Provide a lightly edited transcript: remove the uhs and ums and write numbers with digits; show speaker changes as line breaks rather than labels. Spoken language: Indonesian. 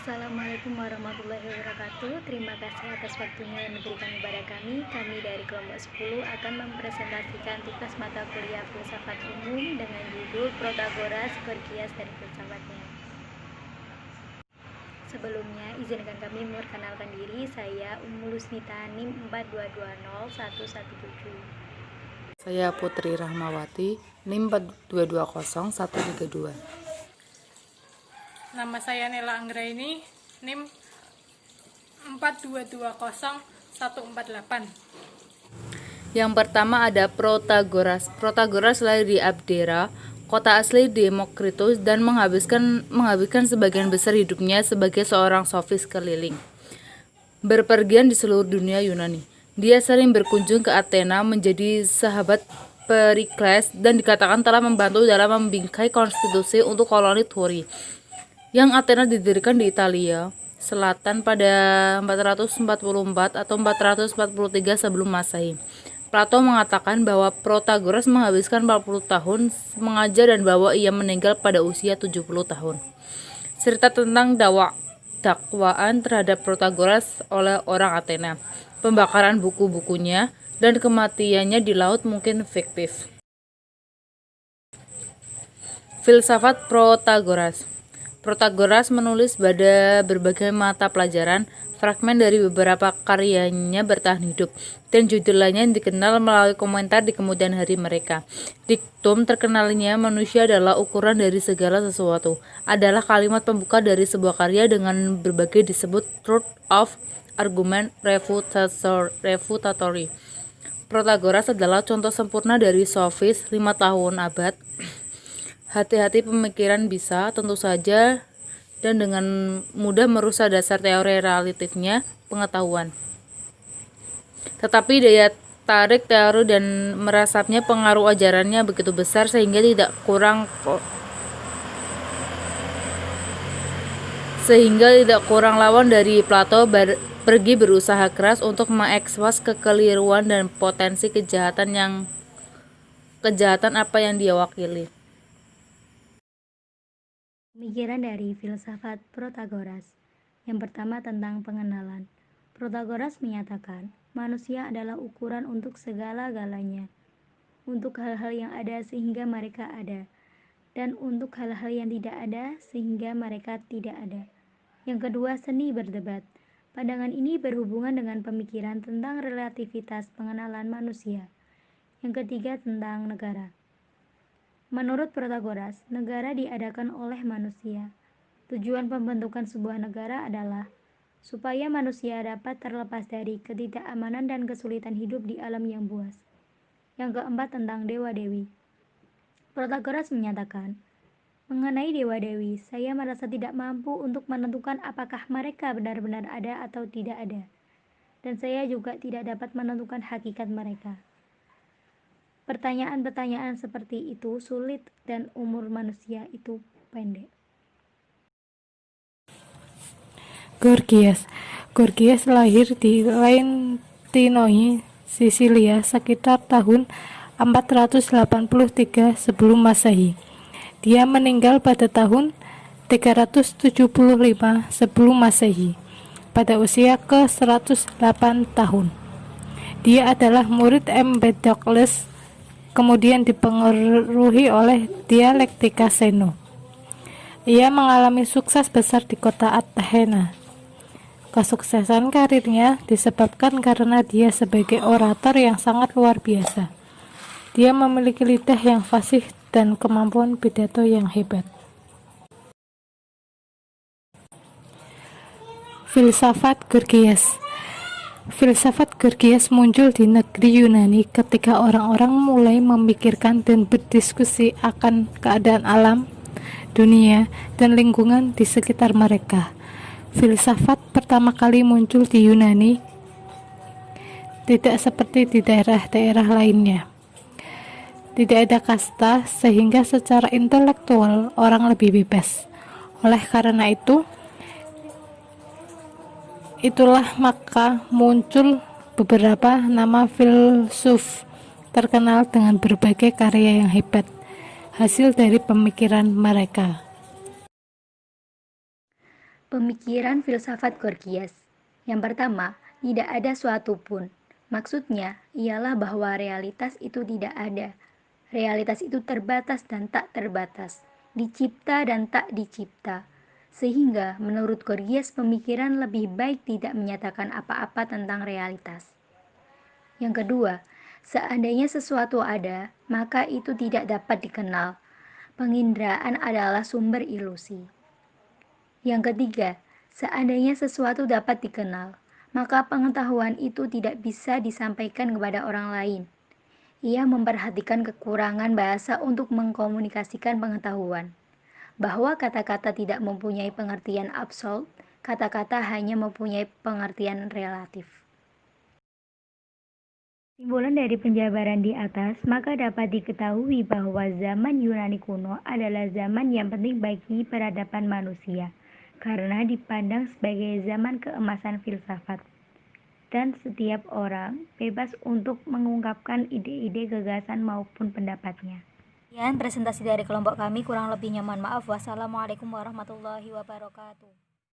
Assalamualaikum warahmatullahi wabarakatuh. Terima kasih atas waktunya yang diberikan kepada kami. Kami dari kelompok 10 akan mempresentasikan tugas mata kuliah filsafat umum dengan judul Protagoras, Gorgias, dan filsafatnya. Sebelumnya, izinkan kami memperkenalkan diri. Saya Ummul Husnita, NIM 4220117.
Saya Putri Rahmawati, NIM 4220132.
Nama saya Nela Anggraini, NIM 4220148.
Yang pertama ada Protagoras. Protagoras lahir di Abdera, kota asli Demokritus, dan menghabiskan sebagian besar hidupnya sebagai seorang sofis keliling, berpergian di seluruh dunia Yunani. Dia sering berkunjung ke Athena, menjadi sahabat Perikles, dan dikatakan telah membantu dalam membingkai konstitusi untuk koloni Turi yang Athena didirikan di Italia Selatan pada 444 atau 443 sebelum Masehi. Plato mengatakan bahwa Protagoras menghabiskan 40 tahun mengajar dan bahwa ia meninggal pada usia 70 tahun. Cerita tentang dakwaan terhadap Protagoras oleh orang Athena, pembakaran buku-bukunya, dan kematiannya di laut mungkin fiktif. Filsafat Protagoras. Protagoras menulis pada berbagai mata pelajaran. Fragmen dari beberapa karyanya bertahan hidup, dan judul lainnya dikenal melalui komentar di kemudian hari mereka. Diktum terkenalnya "manusia adalah ukuran dari segala sesuatu" adalah kalimat pembuka dari sebuah karya dengan berbagai disebut truth of argument refutatory. Protagoras adalah contoh sempurna dari sofis 5 tahun abad. Hati-hati pemikiran bisa, tentu saja, dan dengan mudah merusak dasar teori relatifnya pengetahuan. Tetapi daya tarik teori dan meresapnya pengaruh ajarannya begitu besar sehingga tidak kurang lawan dari Plato pergi berusaha keras untuk mengekspos kekeliruan dan potensi kejahatan apa yang dia wakili.
Pemikiran dari filsafat Protagoras. Yang pertama tentang pengenalan. Protagoras menyatakan, manusia adalah ukuran untuk segala-galanya, untuk hal-hal yang ada sehingga mereka ada, dan untuk hal-hal yang tidak ada sehingga mereka tidak ada. Yang kedua, seni berdebat. Pandangan ini berhubungan dengan pemikiran tentang relativitas pengenalan manusia. Yang ketiga, tentang negara. Menurut Protagoras, negara diadakan oleh manusia. Tujuan pembentukan sebuah negara adalah supaya manusia dapat terlepas dari ketidakamanan dan kesulitan hidup di alam yang buas. Yang keempat, tentang dewa-dewi. Protagoras menyatakan, mengenai dewa-dewi, saya merasa tidak mampu untuk menentukan apakah mereka benar-benar ada atau tidak ada, dan saya juga tidak dapat menentukan hakikat mereka. Pertanyaan-pertanyaan seperti itu sulit dan umur manusia itu pendek.
Gorgias lahir di Lentinoi, Sisilia sekitar tahun 483 sebelum Masehi. Dia meninggal pada tahun 375 sebelum Masehi pada usia ke-108 tahun. Dia adalah murid Empedokles, kemudian dipengaruhi oleh dialektika Zeno. Ia mengalami sukses besar di kota Athena. Kesuksesan karirnya disebabkan karena dia sebagai orator yang sangat luar biasa. Dia memiliki lidah yang fasih dan kemampuan pidato yang hebat. Filsafat Gorgias. Filsafat Gorgias muncul di negeri Yunani ketika orang-orang mulai memikirkan dan berdiskusi akan keadaan alam, dunia, dan lingkungan di sekitar mereka. Filsafat pertama kali muncul di Yunani, tidak seperti di daerah-daerah lainnya. Tidak ada kasta, sehingga secara intelektual orang lebih bebas. Oleh karena itulah maka muncul beberapa nama filsuf terkenal dengan berbagai karya yang hebat, hasil dari pemikiran mereka.
Pemikiran filsafat Gorgias. Yang pertama, tidak ada suatu pun. Maksudnya ialah bahwa realitas itu tidak ada. Realitas itu terbatas dan tak terbatas, dicipta dan tak dicipta. Sehingga menurut Gorgias pemikiran lebih baik tidak menyatakan apa-apa tentang realitas. Yang kedua, seandainya sesuatu ada, maka itu tidak dapat dikenal. Penginderaan adalah sumber ilusi. Yang ketiga, seandainya sesuatu dapat dikenal, maka pengetahuan itu tidak bisa disampaikan kepada orang lain. Ia memperhatikan kekurangan bahasa untuk mengkomunikasikan pengetahuan. Bahwa kata-kata tidak mempunyai pengertian absolut, kata-kata hanya mempunyai pengertian relatif. Simpulan dari penjabaran di atas, maka dapat diketahui bahwa zaman Yunani kuno adalah zaman yang penting bagi peradaban manusia, karena dipandang sebagai zaman keemasan filsafat. Dan setiap orang bebas untuk mengungkapkan ide-ide, gagasan maupun pendapatnya. Sekian presentasi dari kelompok kami, kurang lebihnya mohon maaf. Wassalamualaikum warahmatullahi wabarakatuh.